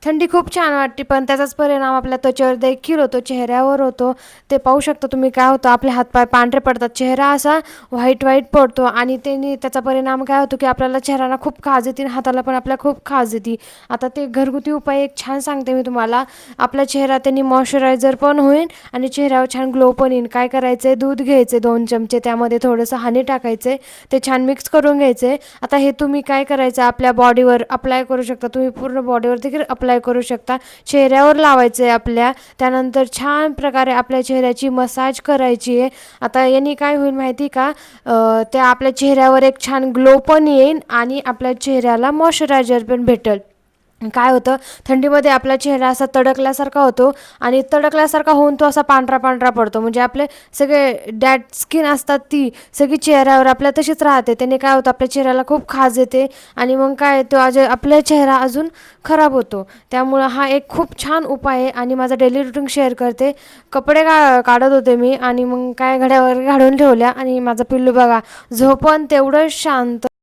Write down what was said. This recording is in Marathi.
थंडी खूप छान वाटते, पण त्याचाच परिणाम आपल्या त्वचेवर देखील होतो, चेहऱ्यावर होतो. ते पाहू शकता तुम्ही काय होतं, आपले हातपाय पांढरे पडतात, चेहरा असा व्हाईट व्हाईट पडतो आणि त्याचा परिणाम काय होतो, की आपल्याला चेहऱ्याला खूप खाज येते आणि हाताला पण आपल्या खूप खाज येते. आता ते घरगुती उपाय एक छान सांगते मी तुम्हाला. आपला चेहरा त्यांनी मॉइश्चरायझर पण होईल आणि चेहऱ्यावर छान ग्लो पण येईल. काय करायचं आहे, दूध घ्यायचे 2 चमचे, त्यामध्ये थोडंसं हनी टाकायचे, ते छान मिक्स करून घ्यायचे. आता हे तुम्ही काय करायचं, आपल्या बॉडीवर अप्लाय करू शकता, तुम्ही पूर्ण बॉडीवर देखील अप्लाय करू शकता. चेहऱ्यावर लावायचं आहे आपल्या, त्यानंतर छान प्रकारे आपल्या चेहऱ्याची मसाज करायची आहे. आता यांनी काय होईल माहिती का, त्या आपल्या चेहऱ्यावर एक छान ग्लो पण येईल आणि आपल्या चेहऱ्याला मॉइश्चरायझर पण भेटेल. काय होतं, थंडीमध्ये आपला चेहरा असा तडकल्यासारखा होतो आणि तडकल्यासारखा होऊन तो असा पांढरा पांढरा पडतो. म्हणजे आपले सगळे डॅड स्किन असतात ती सगळी चेहऱ्यावर आपल्या तशीच राहते. त्याने काय होतं, आपल्या चेहऱ्याला खूप खाज येते आणि मग काय तो आपला चेहरा अजून खराब होतो. त्यामुळं हा एक खूप छान उपाय आहे आणि माझा डेली रुटीन शेअर करते. कपडे काढत होते मी आणि मग काय घड्यावर काढून ठेवल्या आणि माझा पिल्लू बघा झोपण तेवढं शांत,